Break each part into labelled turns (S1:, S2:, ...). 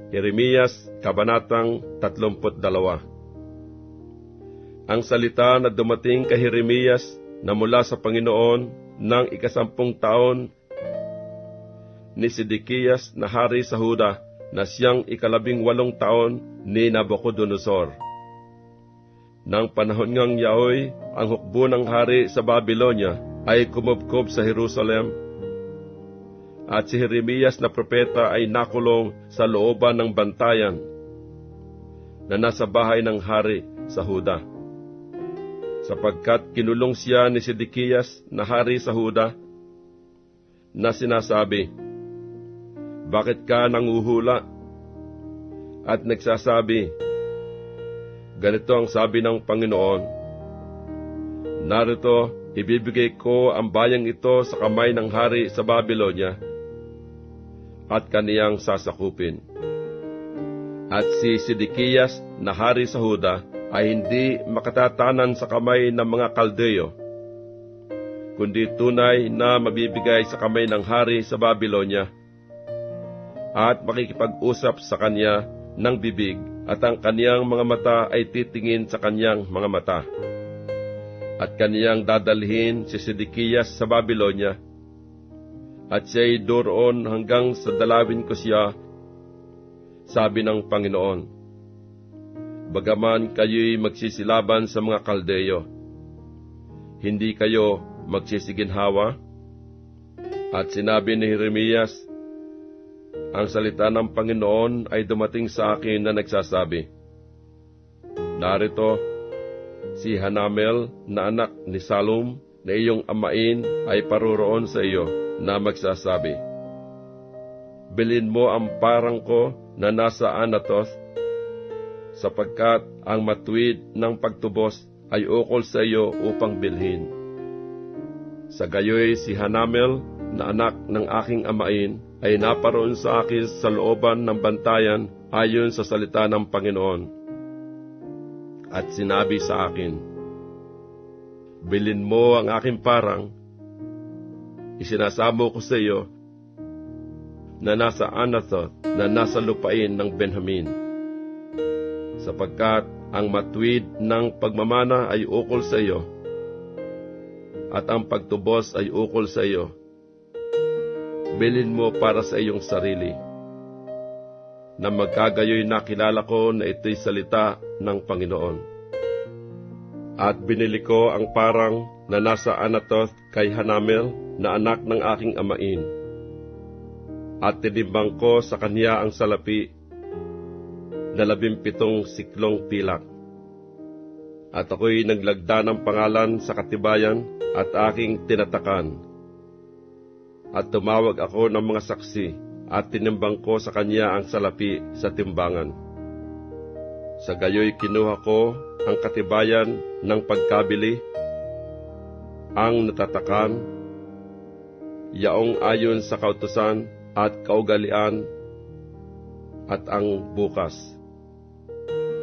S1: Jeremias, Kabanatang 32. Ang salita na dumating kay Jeremias na mula sa Panginoon ng 10 taon ni Sidikiyas na hari sa Huda na siyang 18 taon ni Nabucodonosor. Nang panahon ngang yaoy, ang hukbo ng hari sa Babylonia ay kumubkob sa Jerusalem, at si Jeremias na propeta ay nakulong sa looban ng bantayan na nasa bahay ng hari sa Huda, sapagkat kinulong siya ni Sidikiyas na hari sa Huda na sinasabi, "Bakit ka nanguhula?" At nagsasabi, "Ganito ang sabi ng Panginoon, narito, ibibigay ko ang bayang ito sa kamay ng hari sa Babylonia at kaniyang sasakupin." At si Sidikiyas na hari sa Huda ay hindi makatatanan sa kamay ng mga Kaldeo, kundi tunay na mabibigay sa kamay ng hari sa Babylonia, at makikipag-usap sa kanya ng bibig, at ang kaniyang mga mata ay titingin sa kaniyang mga mata. At kaniyang dadalhin si Sidikiyas sa Babylonia, at siya'y doroon hanggang sa dalawin ko siya, sabi ng Panginoon. Bagaman kayo'y magsisilaban sa mga Kaldeo, hindi kayo magsisiginhawa. At sinabi ni Jeremias, ang salita ng Panginoon ay dumating sa akin na nagsasabi, narito, si Hanamel na anak ni Salum na iyong amain ay paroroon sa iyo na magsasabi, bilhin mo ang parang ko na nasa Anatoth, sapagkat ang matuwid ng pagtubos ay ukol sa iyo upang bilhin. Sa gayoy si Hanamel na anak ng aking amain ay naparoon sa akin sa looban ng bantayan ayon sa salita ng Panginoon. At sinabi sa akin, bilhin mo ang aking parang, isinasamo ko sa iyo, na nasa Anathoth, na nasa lupain ng Benjamin. Sapagkat ang matuwid ng pagmamana ay ukol sa iyo, at ang pagtubos ay ukol sa iyo. Bilhin mo para sa iyong sarili, na magkagayoy nakilala ko na ito'y salita ng Panginoon. At binili ko ang parang na nasa Anathoth kay Hanamel na anak ng aking amain, at tinimbang ko sa kanya ang salapi na 17 siklong pilak. At ako'y naglagda ng pangalan sa katibayan at aking tinatakan. At tumawag ako ng mga saksi at tinimbang ko sa kanya ang salapi sa timbangan. Sa gayoy kinuha ko ang katibayan ng pagkabili, ang natatakan, yaong ayon sa kautusan at kaugalian, at ang bukas.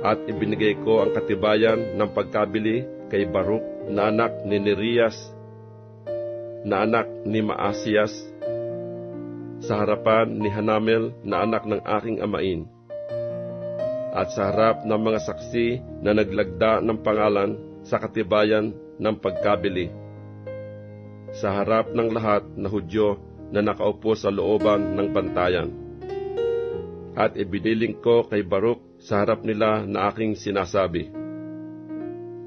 S1: At ibinigay ko ang katibayan ng pagkabili kay Baruk na anak ni Nerias, na anak ni Maasiyas, sa harapan ni Hanamel na anak ng aking amain, at sa harap ng mga saksi na naglagda ng pangalan sa katibayan ng pagkabili, sa harap ng lahat na Hudyo na nakaupo sa looban ng bantayan. At ibiniling ko kay Baruk sa harap nila na aking sinasabi,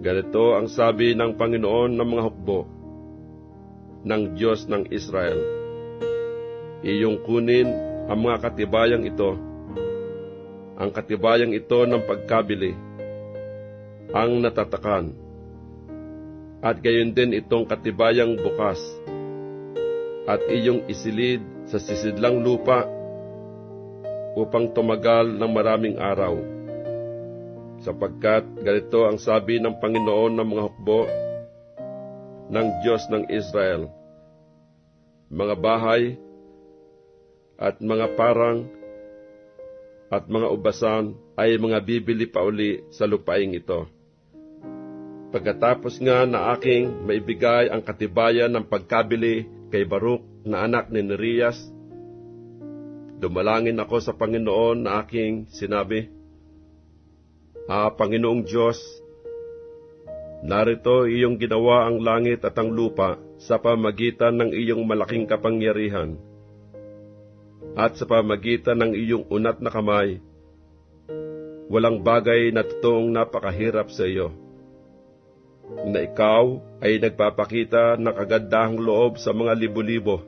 S1: ganito ang sabi ng Panginoon ng mga hukbo, ng Diyos ng Israel, iyong kunin ang mga katibayang ito, ang katibayang ito ng pagkabili, ang natatakan, at gayon din itong katibayang bukas, at iyong isilid sa sisidlang lupa upang tumagal ng maraming araw. Sapagkat ganito ang sabi ng Panginoon ng mga hukbo, ng Diyos ng Israel, mga bahay at mga parang at mga ubasan ay mga bibili pa uli sa lupaing ito. Pagkatapos nga na aking maibigay ang katibayan ng pagkabili kay Baruk na anak ni Nerias, Dumalangin ako sa Panginoon na aking sinabi, Panginoong Diyos, narito iyong ginawa ang langit at ang lupa sa pamagitan ng iyong malaking kapangyarihan at sa pamagitan ng iyong unat na kamay. Walang bagay na totoong napakahirap sa iyo, na ikaw ay nagpapakita ng kagandahang loob sa mga libo-libo,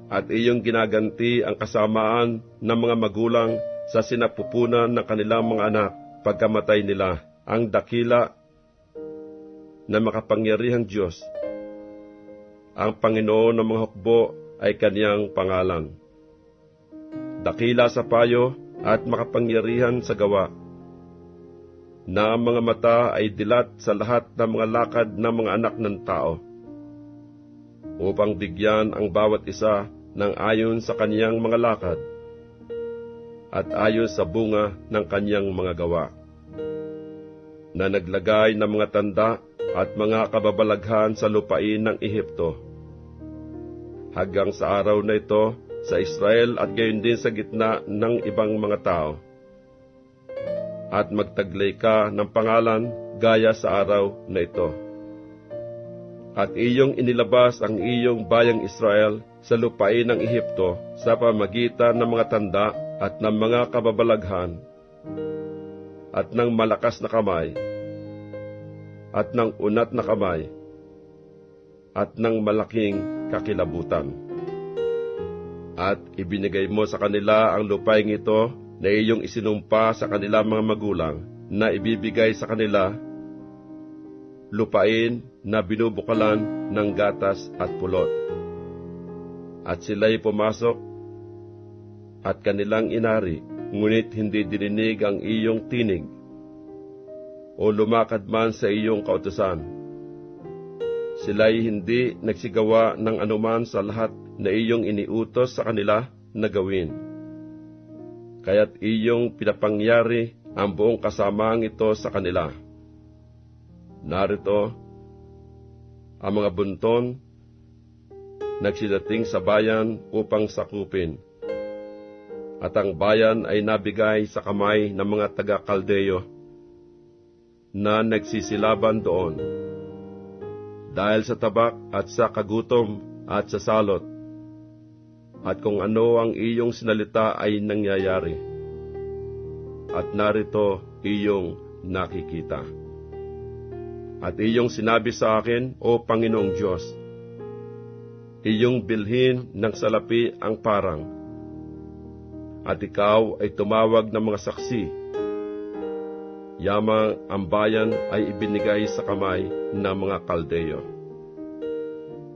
S1: at iyong ginaganti ang kasamaan ng mga magulang sa sinapupunan ng kanilang mga anak pagkamatay nila. Ang dakila na makapangyarihang Diyos, ang Panginoon ng mga hukbo ay kaniyang pangalan. Dakila sa payo at makapangyarihan sa gawa, na ang mga mata ay dilat sa lahat ng mga lakad ng mga anak ng tao, upang bigyan ang bawat isa ng ayon sa kaniyang mga lakad, at ayon sa bunga ng kaniyang mga gawa, na naglagay ng mga tanda at mga kababalaghan sa lupain ng Ehipto, hanggang sa araw na ito sa Israel at gayon din sa gitna ng ibang mga tao. At magtaglay ka ng pangalan gaya sa araw na ito. At iyong inilabas ang iyong bayang Israel sa lupain ng Ehipto sa pamagitan ng mga tanda at ng mga kababalaghan at ng malakas na kamay at ng unat na kamay at ng malaking kakilabutan. At ibinigay mo sa kanila ang lupaing ito na iyong isinumpa sa kanila mga magulang na ibibigay sa kanila, lupain na binubukalan ng gatas at pulot. At sila'y pumasok at kanilang inari, ngunit hindi dininig ang iyong tinig o lumakad man sa iyong kautusan. Sila'y hindi nagsigawa ng anuman sa lahat na iyong iniutos sa kanila na gawin. Kaya't iyong pinapangyari ang buong kasamaang ito sa kanila. Narito, ang mga bunton nagsidating sa bayan upang sakupin, at ang bayan ay nabigay sa kamay ng mga taga-Kaldeyo na nagsisilaban doon, dahil sa tabak at sa kagutom at sa salot, at kung ano ang iyong sinalita ay nangyayari. At narito iyong nakikita. At iyong sinabi sa akin, O Panginoong Diyos, iyong bilhin ng salapi ang parang, at ikaw ay tumawag ng mga saksi. Yamang ang bayan ay ibinigay sa kamay ng mga Kaldeyo.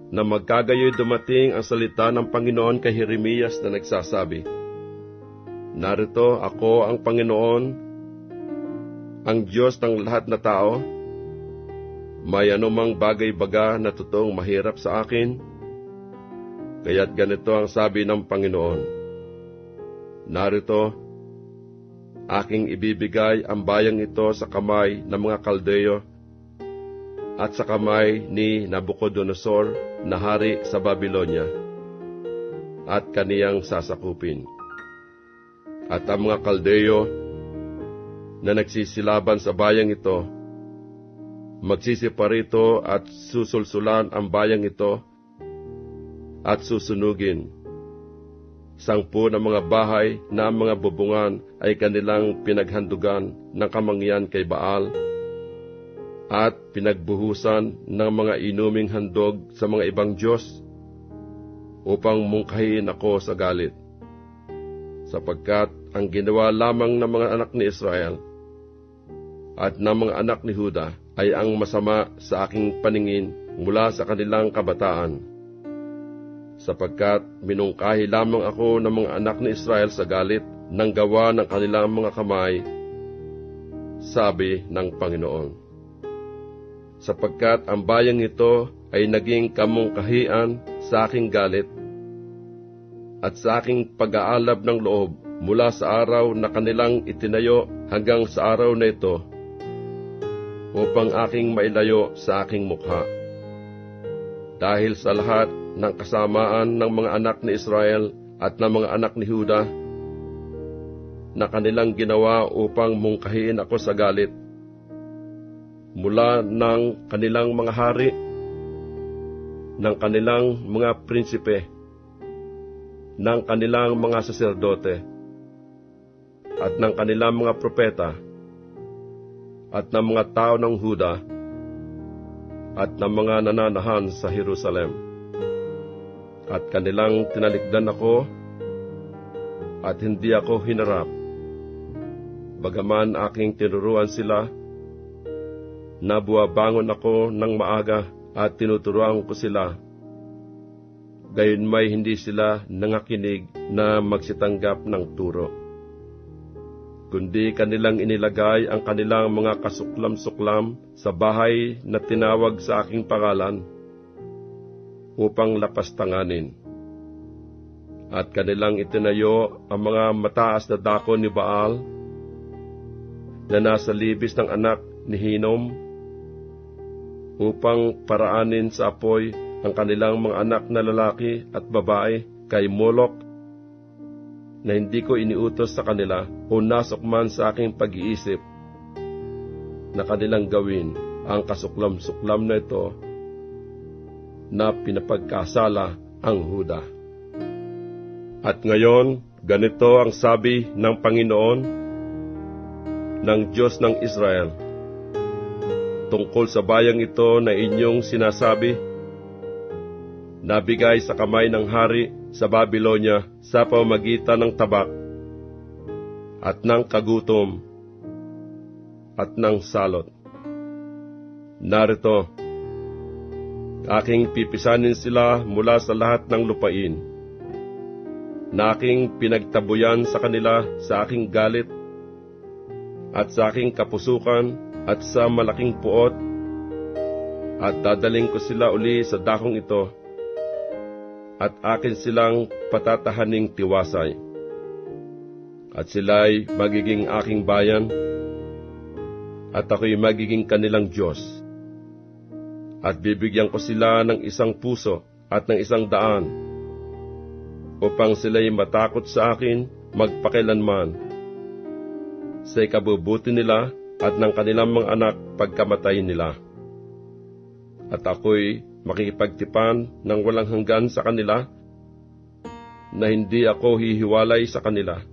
S1: Na magkagayoy dumating ang salita ng Panginoon kay Jeremias na nagsasabi, Narito ako ang Panginoon, ang Diyos ng lahat na tao. May anumang bagay-baga na totoong mahirap sa akin? Kaya't ganito ang sabi ng Panginoon, Narito, aking ibibigay ang bayang ito sa kamay ng mga Kaldeyo at sa kamay ni Nabucodonosor na hari sa Babylonia, at kaniyang sasakupin. At ang mga Kaldeyo na nagsisilaban sa bayang ito, magsisiparito at susulsulan ang bayang ito at susunugin. 10 na mga bahay na ang mga bubungan ay kanilang pinaghandugan ng kamangyan kay Baal, at pinagbuhusan ng mga inuming handog sa mga ibang Diyos, upang mungkahin ako sa galit. Sapagkat ang ginawa lamang ng mga anak ni Israel at ng mga anak ni Huda ay ang masama sa aking paningin mula sa kanilang kabataan. Sapagkat minungkahi lamang ako ng mga anak ni Israel sa galit ng gawa ng kanilang mga kamay, sabi ng Panginoon. Sapagkat ang bayang ito ay naging kamungkahian sa aking galit at sa aking pag-aalab ng loob mula sa araw na kanilang itinayo hanggang sa araw na ito, upang aking mailayo sa aking mukha. Dahil sa lahat ng kasamaan ng mga anak ni Israel at ng mga anak ni Huda na kanilang ginawa upang mungkahin ako sa galit, mula ng kanilang mga hari, ng kanilang mga prinsipe, ng kanilang mga saserdote, at ng kanilang mga propeta, at ng mga tao ng Huda, at ng mga nananahan sa Jerusalem. At kanilang tinalikdan ako, at hindi ako hinarap. Bagaman aking tinuruan sila, nabuwabangon ako ng maaga at tinuturuan ko sila. Gayunmay hindi sila nangakinig na magsitanggap ng turo, kundi kanilang inilagay ang kanilang mga kasuklam-suklam sa bahay na tinawag sa aking pangalan upang lapastanganin. At kanilang itinayo ang mga mataas na dako ni Baal na nasa libis ng anak ni Hinnom upang paraanin sa apoy ang kanilang mga anak na lalaki at babae kay Molok, na hindi ko iniutos sa kanila o nasok man sa aking pag-iisip na kanilang gawin ang kasuklam-suklam na ito na pinapagkasala ang Huda. At ngayon, ganito ang sabi ng Panginoon, ng Diyos ng Israel, tungkol sa bayang ito na inyong sinasabi, nabigay sa kamay ng hari sa Babylonia sa pamamagitan ng tabak, at ng kagutom, at ng salot. Narito, aking pipisanin sila mula sa lahat ng lupain, na aking pinagtabuyan sa kanila sa aking galit, at sa aking kapusukan, at sa malaking puot, at dadaling ko sila uli sa dakong ito, at akin silang patatahaning tiwasay. At sila'y magiging aking bayan, at ako'y magiging kanilang Diyos. At bibigyan ko sila ng isang puso at ng isang daan, upang sila'y matakot sa akin magpakilanman, sa ikabubuti nila at ng kanilang mga anak pagkamatay nila. At ako'y makikipagtipan ng walang hanggan sa kanila, na hindi ako hihiwalay sa kanila,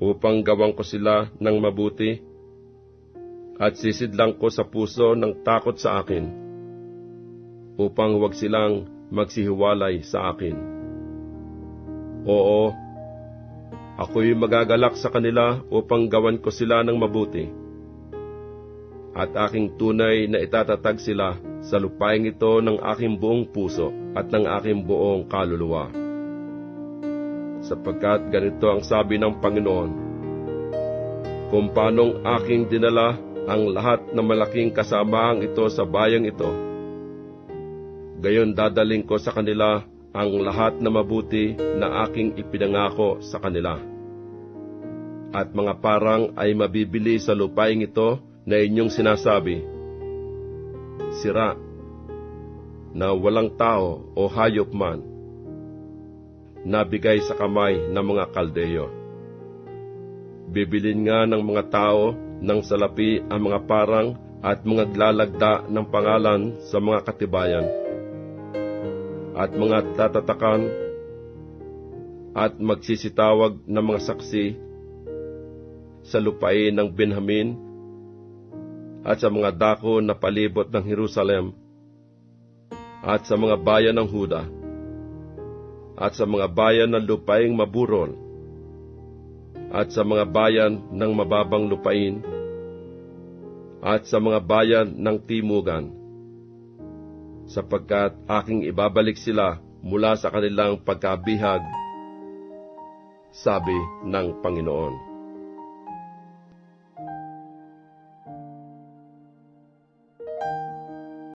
S1: upang gawang ko sila ng mabuti, at sisidlang ko sa puso ng takot sa akin, upang huwag silang magsihiwalay sa akin. Oo, ako'y magagalak sa kanila upang gawan ko sila ng mabuti, at aking tunay na itatatag sila sa lupaing ito ng aking buong puso at ng aking buong kaluluwa. Sapagkat ganito ang sabi ng Panginoon, kung paanong aking dinala ang lahat ng malaking kasamaang ito sa bayang ito, gayon dadaling ko sa kanila ang lahat na mabuti na aking ipinangako sa kanila. At mga parang ay mabibili sa lupaing ito na inyong sinasabi, sira, na walang tao o hayop man, nabigay sa kamay ng mga Kaldeyo. Bibilin nga ng mga tao ng salapi ang mga parang at mga lalagda ng pangalan sa mga katibayan, at mga tatatakan, at magsisitawag ng mga saksi sa lupain ng Benjamin, at sa mga dako na palibot ng Jerusalem, at sa mga bayan ng Huda, at sa mga bayan ng lupaing maburol, at sa mga bayan ng mababang lupain, at sa mga bayan ng timugan, sapagkat aking ibabalik sila mula sa kanilang pagkabihag, sabi ng Panginoon.